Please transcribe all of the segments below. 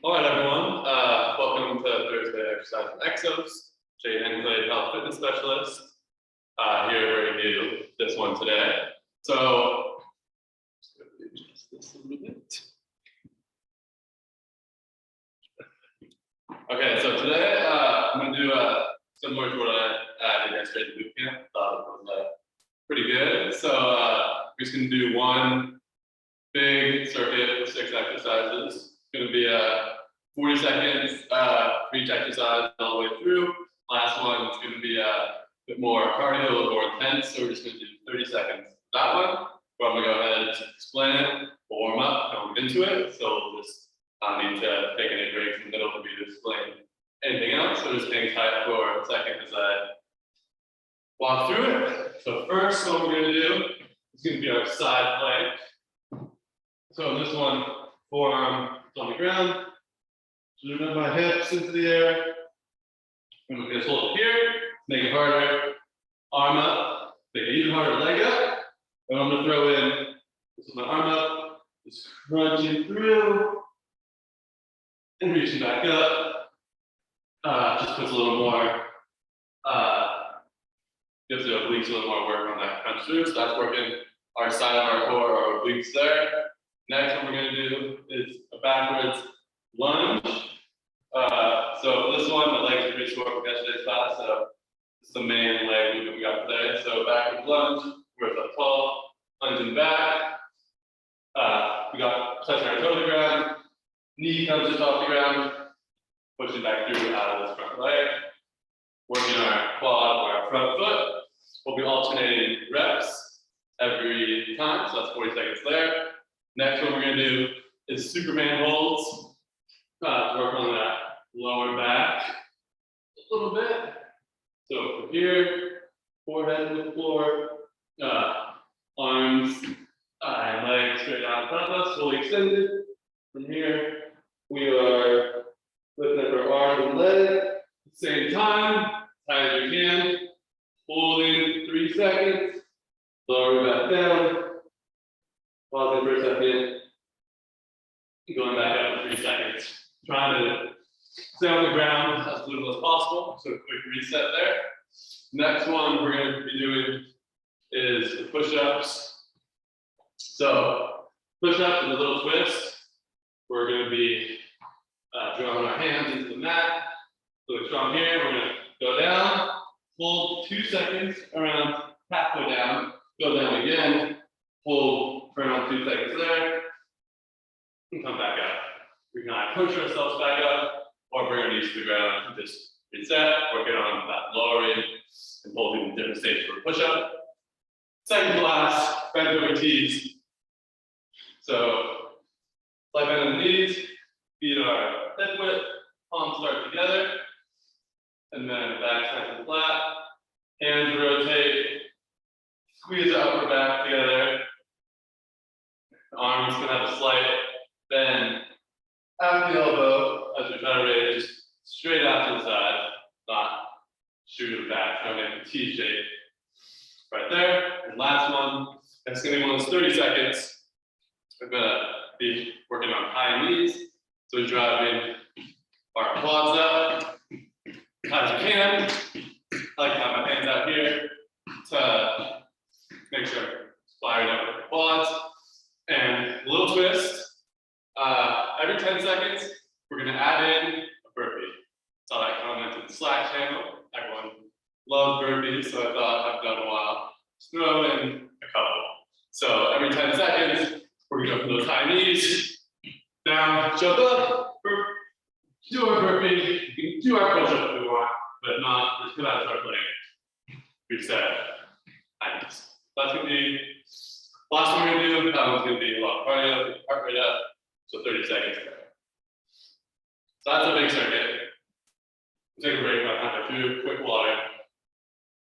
All right, everyone. Welcome to Thursday Exercise with Exos. Jayden, health fitness specialist. Here we're going to do this one today. So, just this a little bit. Okay, so today I'm going to do similar to what I did yesterday at the boot camp. Thought it was pretty good. So we're just going to do one big circuit with 6 exercises. It's going to be 40 seconds for each exercise all the way through. Last one is going to be a bit more cardio, a little more intense. So we're just going to do 30 seconds for that one. But I'm going to go ahead and explain it, warm up, and we'll get into it. So we'll just need to take any breaks in the middle for me to explain anything else. So just hang tight for a second as I walk through it. So first, what we're going to do is going to be our side plank. So in this one, forearm is on the ground. So move my hips into the air. And we're going to hold it here, make it harder. Arm up, make it even harder, leg up. And I'm going to throw in, this is my arm up, just crunching through, and reaching back up. Just puts a little more, gives the obliques a little more work on that crunch through. So that's working our side of our core, our obliques there. Next, what we're going to do is a backwards lunge. So for this one, the legs are pretty short from yesterday's class, so it's the main leg movement we got today. So backwards lunge, we're up tall, lunging back. We got touching our toe to the ground, knee comes just off the ground, pushing back through out of this front leg, working our quad or our front foot. We'll be alternating reps every time, so that's 40 seconds there. Next one we're going to do is Superman holds. To work on that lower back a little bit. So from here, forehead to the floor, arms and legs straight out in front of us, fully extended. From here, we are lifting up our arms and legs at the same time, tight as we can, holding 3 seconds, lowering back down, pausing for a second, going back up for 3 seconds. Trying to stay on the ground as little as possible, so a quick reset there. Next one we're going to be doing is push-ups. So push-up is a little twist. We're going to be drawing our hands into the mat. So strong here, we're going to go down, hold 2 seconds around halfway down, go down again, hold for around 2 seconds there, and come back up. We can either push ourselves back up or bring our knees to the ground and just reset, working on that lowering and holding different stages for a push-up. Second to last, bend over tees. So, like bend on the knees, feet are hip width, palms start together, and then back nice and flat. Hands rotate, squeeze the upper back together. The arms can have a slight bend at the elbow as we try to raise straight out to the side, not shoot it back, trying to make a T shape right there. And last one, that's going to be one of those 30 seconds. We're going to be working on high knees. So we're driving our quads up as high as we can. I like to have my hands out here to make sure it's firing up with the quads. And a little twist. Every 10 seconds, we're going to add in a burpee. Saw that comment in the Slack channel. Everyone loves burpees, so I thought I've done a while. Just throw in a couple. So every 10 seconds, we're going to go from those high knees, down, jump up, do our burpee. You can do our push-up if we want, but not, just come out and start playing. Reset. Nice. That's going to be last one we're going to do. That one's going to be a lot of cardio, heart rate up. So 30 seconds there. So that's a big circuit. We'll take a break, about halfway through, quick water,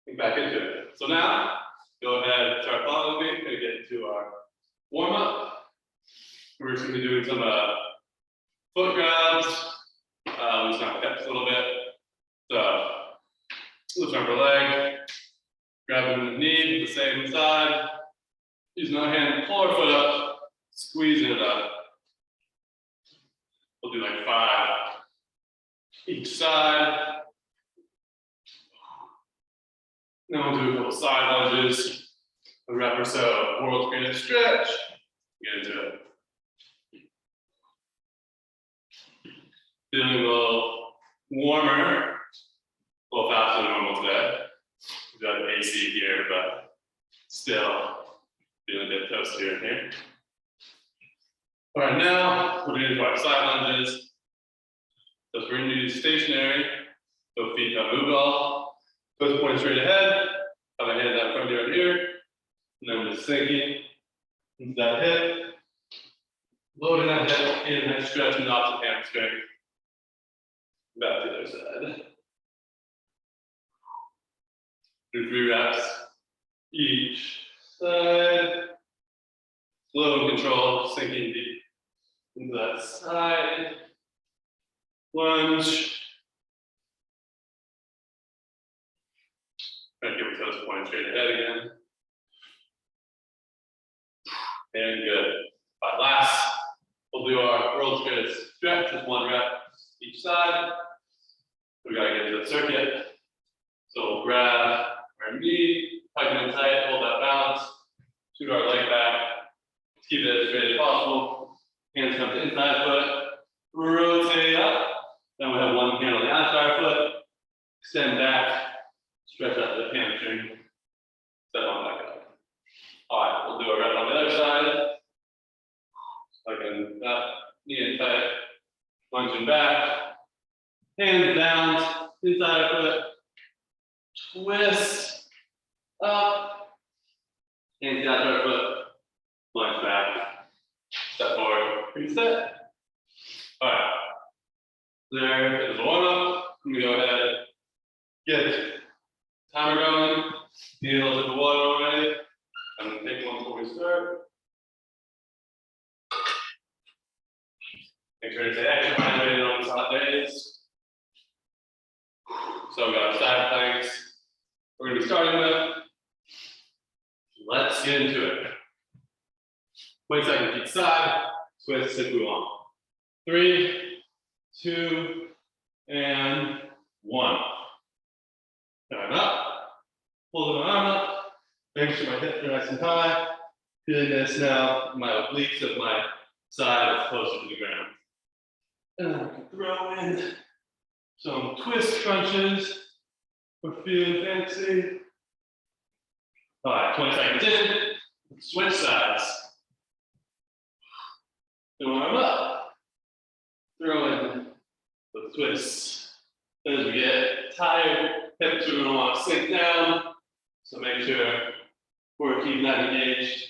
and back into it. So now, go ahead and start following me. We're going to get into our warm-up. We're just going to be doing some foot grabs, loosen up the hips a little bit. So, loosen up our leg, grabbing the knee, the same side, using our hand to pull our foot up, squeezing it up. We'll do like 5 each side. Then we'll do a couple side lunges, a rep or so, world's greatest stretch. Get into it. Feeling a little warmer, a little faster than normal today. We've got AC here, but still feeling a bit toasty in here. All right, now we're going to do our side lunges. So we're going to do stationary, so feet don't move at all. Toes point straight ahead, have a hand out front right here, and then we're just sinking into that hip, loading that hip, and then stretching off the hamstring. Back to the other side. Do 3 reps each side. Slow and controlled, sinking deep into that side. Lunge. Try to get the toes pointing straight ahead again. And good. All right, last, we'll do our world's greatest stretch, just 1 rep each side. We gotta get to the circuit. So we'll grab our knee, tuck it in tight, hold that balance, shoot our leg back. Let's keep it as straight as possible. Hands come to inside foot, rotate up. Then we'll have one hand on the outside foot, extend back, stretch out the hamstring, step on back up. All right, we'll do a rep on the other side. Tucking that knee in tight, lunging back, hands down, inside foot, twist up, hands down to our foot, lunge back, step forward, reset. All right, there is a warm up. I'm gonna go ahead, get timer going, need a little bit of water already. I'm gonna take one before we start. Make sure to stay extra hydrated on these hot days. So we got our side planks. We're gonna be starting with. Let's get into it. 20 seconds each side. Twist if we want. 3, 2, and 1. Arm up. Pull the arm up. Make sure my hips are nice and high. Feeling this now. My obliques of my side is closer to the ground. And I can throw in some twist crunches. We're feeling fancy. All right, 20 seconds in. Switch sides. Throw arm up. Throw in the twists. Then as we get tired, hips are going to want to sink down. So make sure we're keeping that engaged,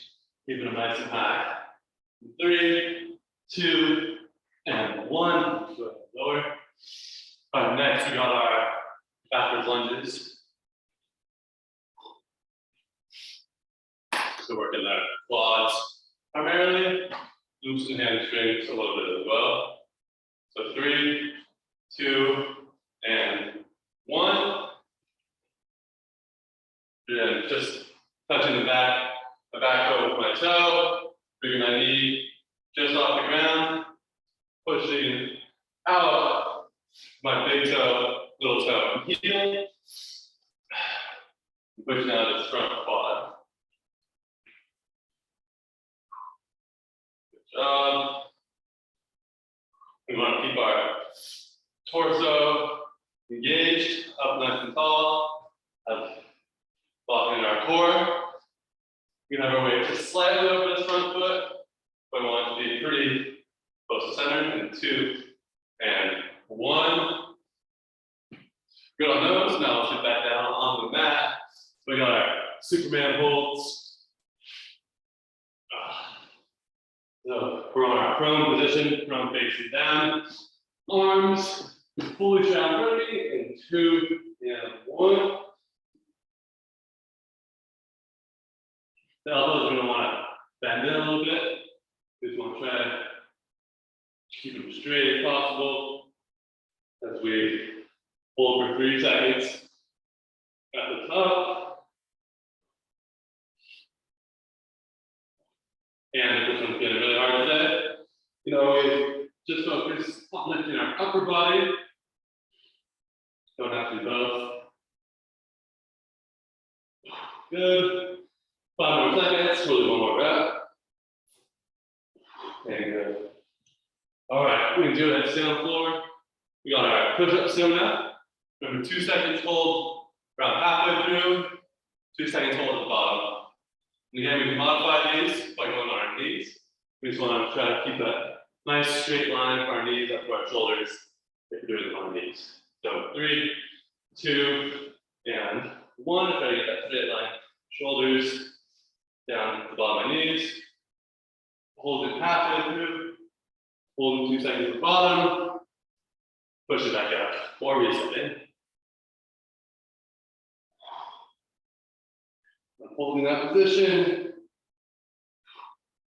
keeping them nice and high. 3, 2, and 1. Lower. All right, next we got our backwards lunges. So working our quads primarily, glutes and hamstrings a little bit as well. So 3, 2, and 1. And just touching the back foot with my toe, bringing my knee just off the ground, pushing out my big toe, little toe, and heel, pushing out this front quad. Good job. We want to keep our torso engaged, up nice and tall, locking in our core. We can have our weight just slightly over this front foot, but we want it to be pretty close to center. And 2, and 1. Good on those. Now we'll sit back down on the mat. So we got our Superman holds. So we're on our prone position, prone facing down. Arms fully down ready. And 2, and 1. The elbows are going to want to bend in a little bit. We just want to try to keep them straight as possible as we hold for 3 seconds at the top. And if this one's getting really hard today, you can always just focus on lifting our upper body. Don't have to do both. Good. 5 more seconds. We'll do one more rep. Okay, good. All right, we can do it. Stay on the floor. We got our push-ups coming up. Remember, 2 seconds hold around halfway through. 2 seconds hold at the bottom. And again, we can modify these by going on our knees. We just want to try to keep a nice straight line from our knees up to our shoulders if you're doing it on knees. So 3, 2, and 1. Try to get that straight line. Shoulders down to the bottom of my knees. Hold it halfway through. Hold it 2 seconds at the bottom. Push it back up. Or reset in. I'm holding that position.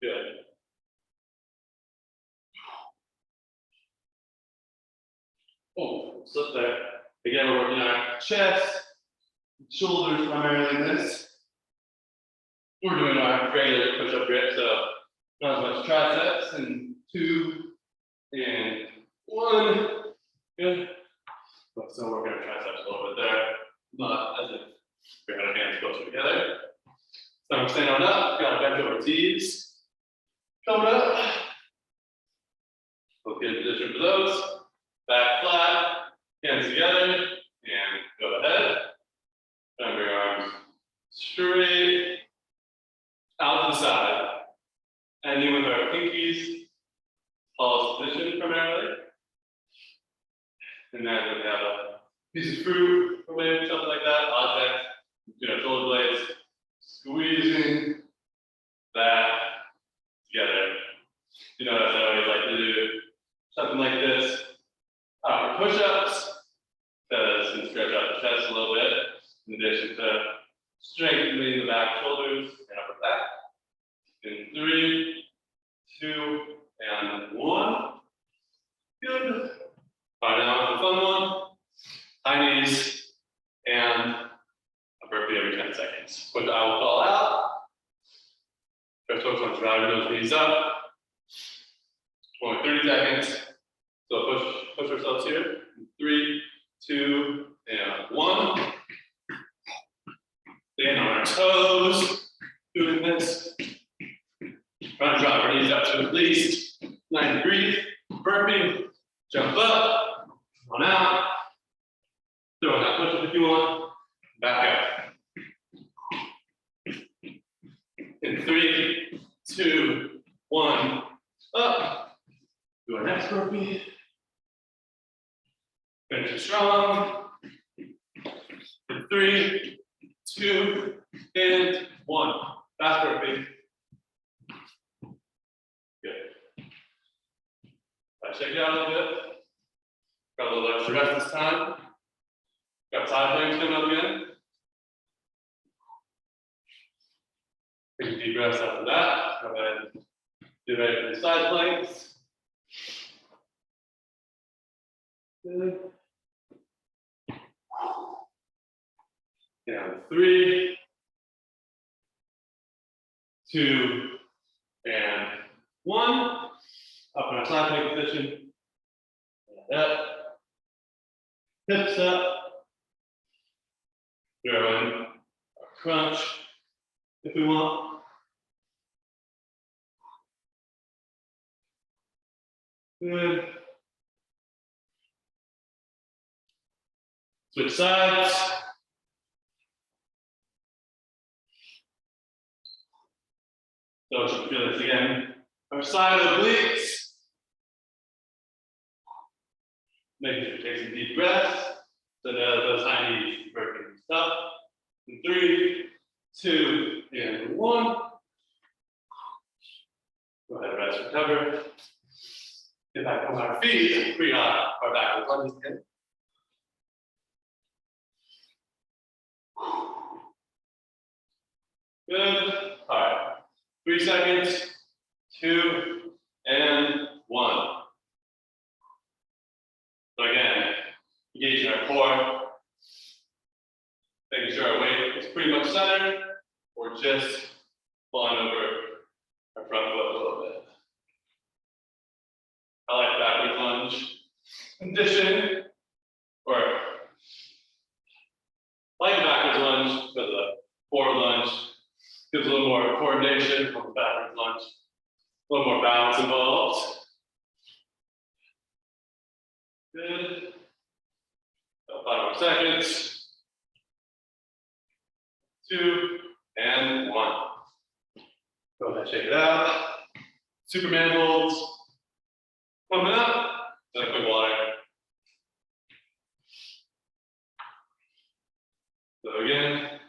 Good. Oh, slip there. Again, we're working on our chest, shoulders primarily in this. We're doing our regular push-up grip, so not as much triceps. And 2 and 1. Good. But still working our triceps a little bit there. Not as if we had our hands closer together. So I'm standing on up, got to bend over T's. Coming up. We'll get in position for those. Back flat, hands together, and go ahead. And bring your arms straight out to the side. Ending with our pinkies, tallest position primarily. And then we have a piece of fruit, or maybe something like that, object. Shoulder blades, squeezing that together. You notice I always like to do something like this. Push-ups, because can stretch out the chest a little bit, in addition to strengthening the back shoulders and upper back. In 3, 2, and 1. Good. All right, now the fun one. High knees and a burpee every 10 seconds, which I will call out. Just focus on driving those knees up. Only 30 seconds. So push ourselves here. 3, 2, and 1. Staying on our toes. Doing this. Trying to drop our knees up to at least 90 degrees. Burping. Jump up. On out. Throw that push up if you want. Back up. In 3, 2, 1. Up. Do our next burpee. Finish it strong. In 3, 2, and 1. Fast burpee. Good. Check it out a little bit. Got a little extra rest this time. Got side planks coming up again. Take a deep breath after that. Go ahead and get ready for the side planks. Good. Down 3, 2, and 1. Up in our side plank position. And up. Hips up. Throw in our crunch if we want. Good. Switch sides. So you feel this again. Our side obliques. Make sure to take some deep breaths. So now those high knees working stuff. In 3, 2, and 1. Go ahead, rest, recover. Get back on our feet. Bring our back lunges again. Good. All right. 3 seconds. 2, and 1. So again, engaging our core. Making sure our weight is pretty much centered or just falling over our front foot a little bit. I like backward lunge. Condition, or like backwards lunge because the forward lunge gives a little more coordination on the backwards lunge, a little more balance involved. Good. About 5 more seconds. 2 and 1. Go ahead, shake it out. Superman holds. Coming up. Then a quick water. So again,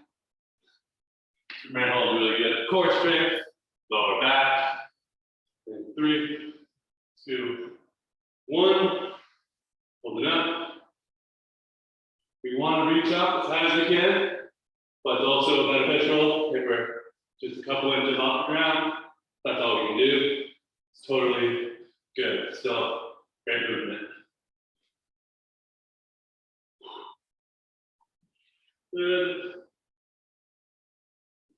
Superman hold really good core strength, lower back. In 3, 2, 1. Hold it up. We want to reach up as high as we can, but it's also beneficial if we're just a couple inches off the ground. That's all we can do. It's totally good. Still great movement. Good.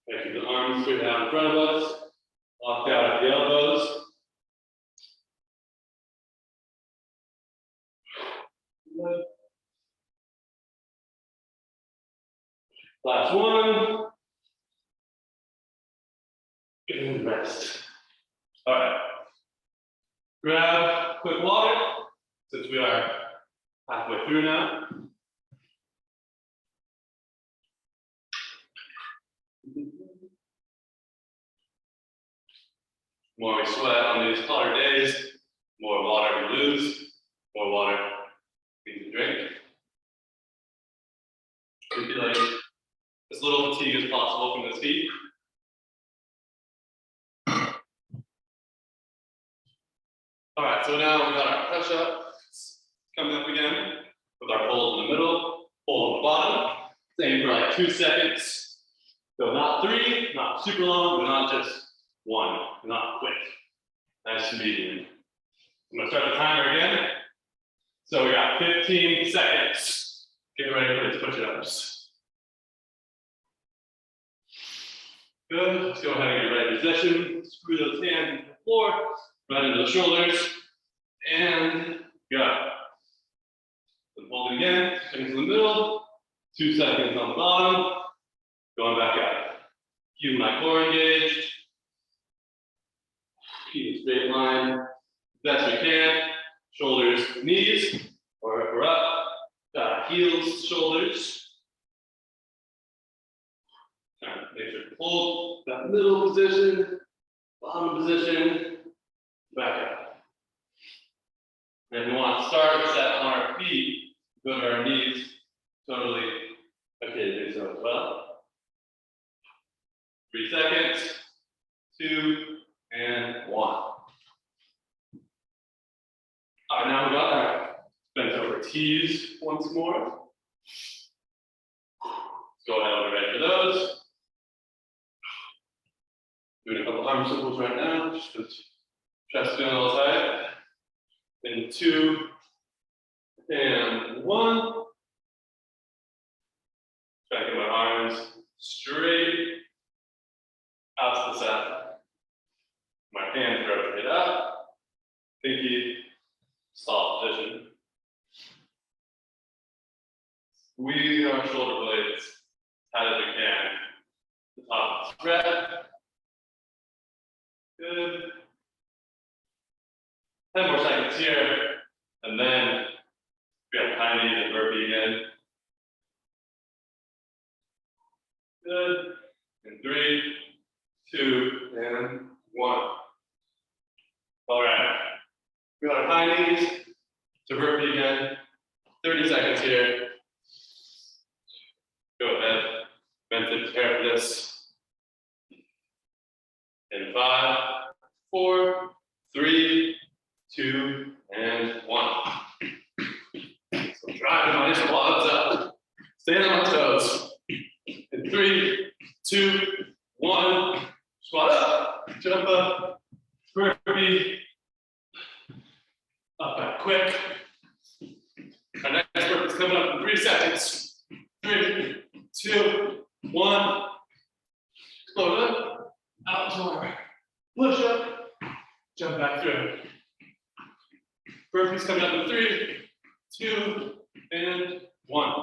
Okay, keep the arms straight out in front of us. Locked out at the elbows. Good. Last one. And rest. All right. Grab quick water, since we are halfway through now. More we sweat on these hotter days, more water we lose, more water we can drink. We feel like as little fatigue as possible from this heat. All right, so now we got our push-ups coming up again with our hold in the middle, hold on the bottom. Same for like 2 seconds. So not 3, not super long, but not just 1, not quick. Nice and medium. I'm gonna start the timer again. So we got 15 seconds. Get ready for these push-ups. Good, let's go ahead and get right position. Screw those hands into the floor, right into the shoulders, and go. And hold it again, 2 seconds in the middle, 2 seconds on the bottom, going back up. Keep my core engaged. Keep a straight line, best we can. Shoulders, knees, or if we're up, heels, shoulders. Make sure to hold that middle position, bottom position, back up. And we want to start set on our feet, go to our knees, totally okay to do so as well. 3 seconds, 2, and 1. All right, now we got our bent over T's once more. Let's go ahead and get ready for those. Doing a couple arm circles right now, just because chest feeling all tight. And 2, and 1. Try to get my arms straight out to the side. My hands rotate up, pinky, soft position. Squeeze our shoulder blades as tight as we can. The top of the spread. Good. 10 more seconds here, and then we have high knees and burpee again. Good. And 3, 2, and 1. All right. We got our high knees to burpee again. 30 seconds here. Go ahead. Mentally prepare for this. In 5, 4, 3, 2, and 1. So driving my quads up. Stand on my toes. In 3, 2, 1. Squat up. Jump up. Burpee. Up and quick. Our next burpee is coming up in 3 seconds. 3, 2, 1. Explode up. Out to our push up, jump back through. Burpees coming up in 3, 2, and 1.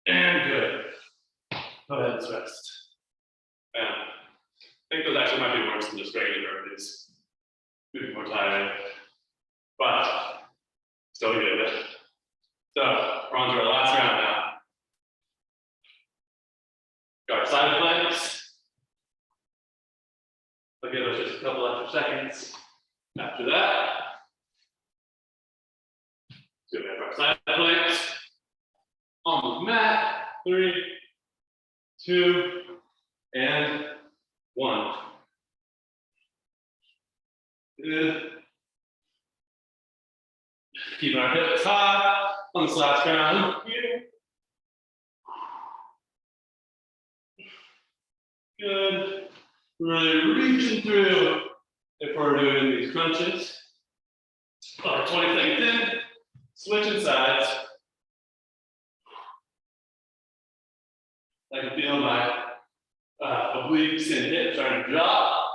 And good. Go ahead and rest. And I think those actually might be worse than just regular burpees. Maybe more tired, but still good. So we're on to our last round now. Got our side planks. I'll give us just a couple extra seconds. After that, so we have our side planks on the mat. 3, 2, and 1. Good. Keeping our hips high on this last round here. Good. Really reaching through if we're doing these crunches. About 20 seconds in, switching sides. I can feel my obliques and hips starting to drop.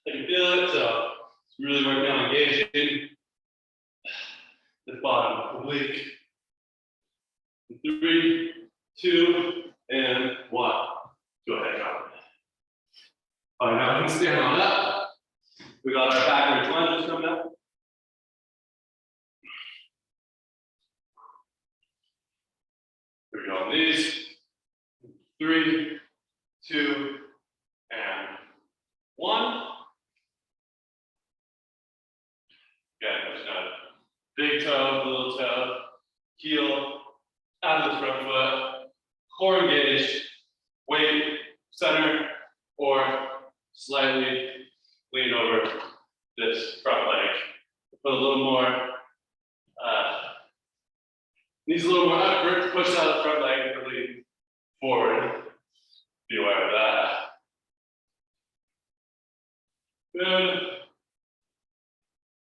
I can feel it, so it's really working on engaging the bottom oblique. 3, 2, and 1. Go ahead, drop it. All right, now we can stand on up. We got our backwards lunges coming up. Here we go on these. 3, 2, and 1. Again, pushing out big toe, little toe, heel, out of the front foot, core engaged, weight, center, or slightly lean over this front leg. Put a little more, needs a little more effort to push out the front leg and lean forward. Be aware of that. Good.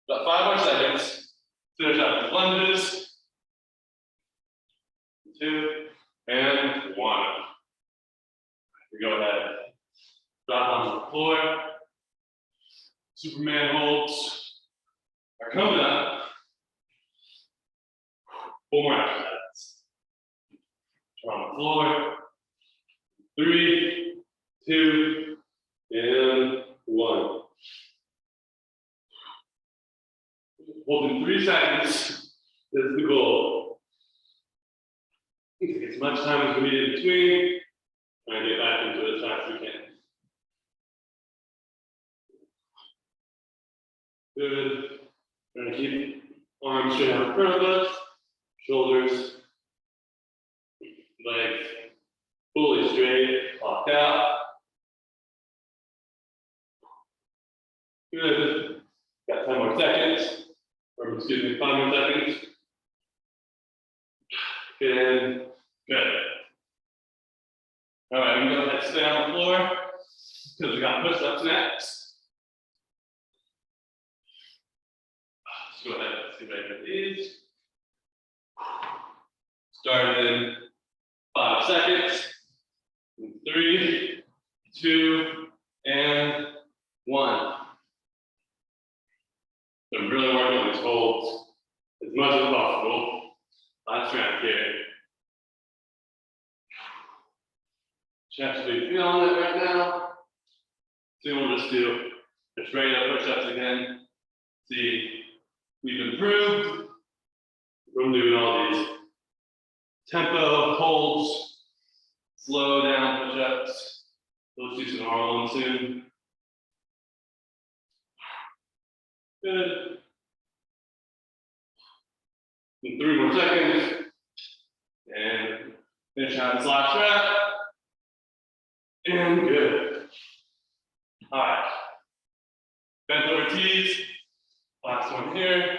About 5 more seconds. Finish out the lunges. 2, and 1. We go ahead. Drop onto the floor. Superman holds are coming up. 4 more after that. Turn on the floor. 3, 2, and 1. Holding 3 seconds is the goal. Take as much time as we need in between. Try and get back into it as fast as we can. Good. We're going to keep arms straight out in front of us, shoulders, legs fully straight, locked out. Good. Got 10 more seconds, or excuse me, 5 more seconds. And good. All right, we can go ahead and stay on the floor because we got push-ups next. Let's go ahead and see if I can get these. Start in 5 seconds. 3, 2, and 1. So I'm really working on these holds as much as possible. Last round here. Chest be feeling it right now. So we'll just do a straight up push-ups again. See, we've improved from doing all these tempo holds, slow down push-ups. Let's do some normal ones soon. Good. And 3 more seconds. And finish out this last rep. And good. All right. Bent over T's. Last one here.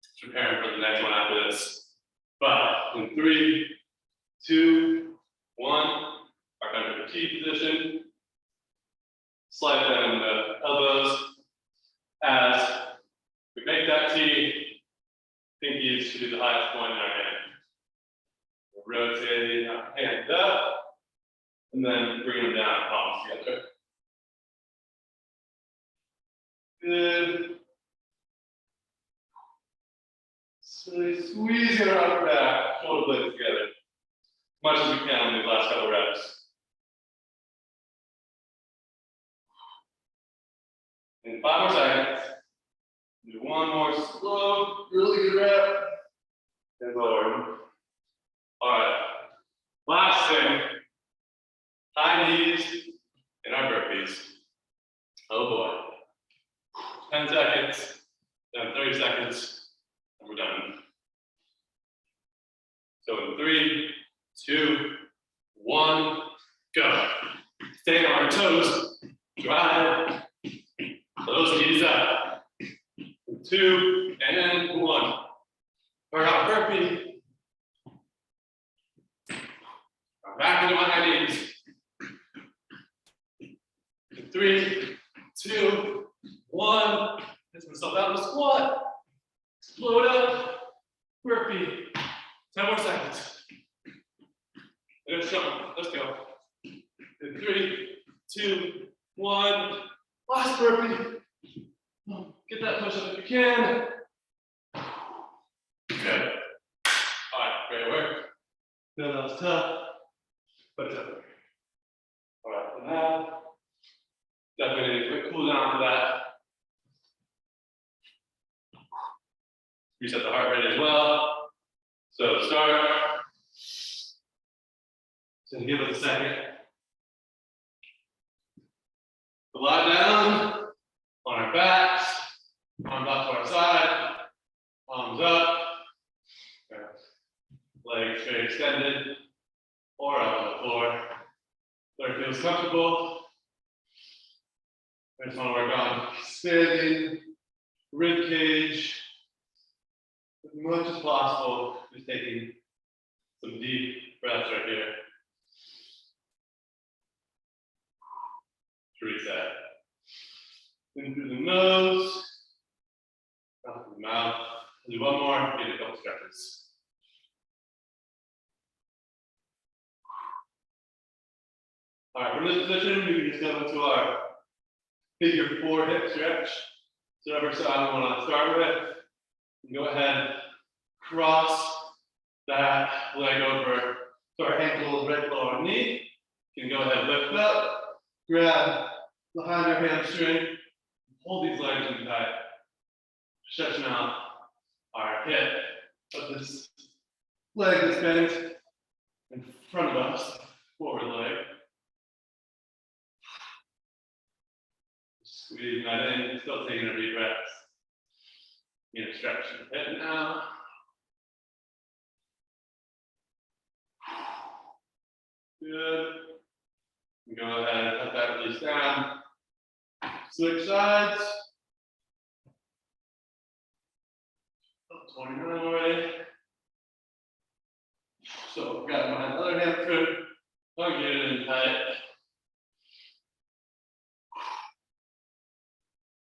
Just preparing for the next one after this. But in 3, 2, 1, our bent over T position. Slide down the elbows as we make that T. Pinkies should be the highest point in our hand. We're rotating our hand up and then bring them down, palms together. Good. So really squeezing our upper back, shoulder blades together. As much as we can on these last couple reps. And 5 more seconds. Do one more slow, really good rep. And lower. All right. Last thing. High knees in our burpees. Oh boy. 10 seconds, then 30 seconds, and we're done. So in 3, 2, 1, go. Stay on our toes. Drive. Those knees up. 2 and 1. Work out burpee. Back into my high knees. 3, 2, 1. Get myself out of the squat. Explode up. Burpee. 10 more seconds. Let's go. Let's go. In 3, 2, 1. Last burpee. Get that push up if you can. Good. All right, great work. No, that was tough, but it's okay. All right, so now, definitely need a quick cool down for that. Reset the heart rate as well. So start. So give us a second. Lie down on our backs, arms up to our side, palms up, legs straight extended, or up on the floor. Where it feels comfortable. I just want to work on expanding rib cage as much as possible. Just taking some deep breaths right here. To reset. In through the nose, out through the mouth. Do one more, get a couple stretches. All right, from this position, we can just go into our figure 4 hip stretch. So whatever side we want to start with, you can go ahead, cross that leg over to our ankle right below our knee. You can go ahead, lift up, grab behind our hamstring, hold these legs in tight, stretching out our hip of this leg that's bent in front of us, forward leg. Squeezing that in, still taking a deep breath. You know, stretch the hip now. Good. Go ahead and put that release down. Switch sides. 29 already. So got my other hamstring. I'll get it in tight.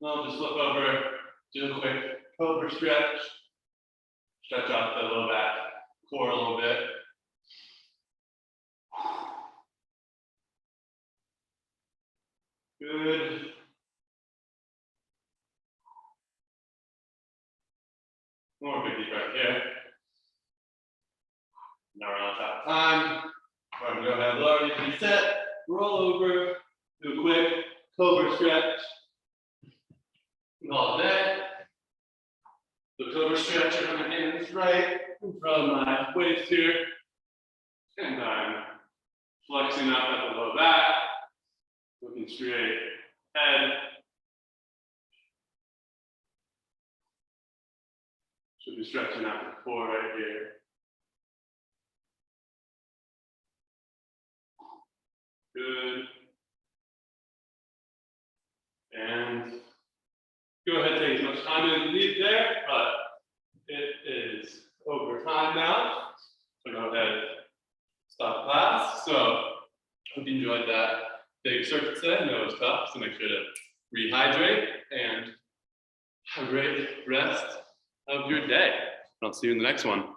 I'll just flip over, do a quick cobra stretch. Stretch out the low back core a little bit. Good. More big deep breath here. Now we're on top of time. We're going to go ahead and lower you, reset, roll over, do a quick cobra stretch. Call it that. The cobra stretch on my hands right in front of my waist here. And I'm flexing up at the low back, looking straight ahead. Should be stretching out the core right here. Good. And go ahead and take as much time as you need there, but it is over time now. So go ahead and stop class. So hope you enjoyed that big circuit today. I know it was tough, so make sure to rehydrate and have a great rest of your day. I'll see you in the next one.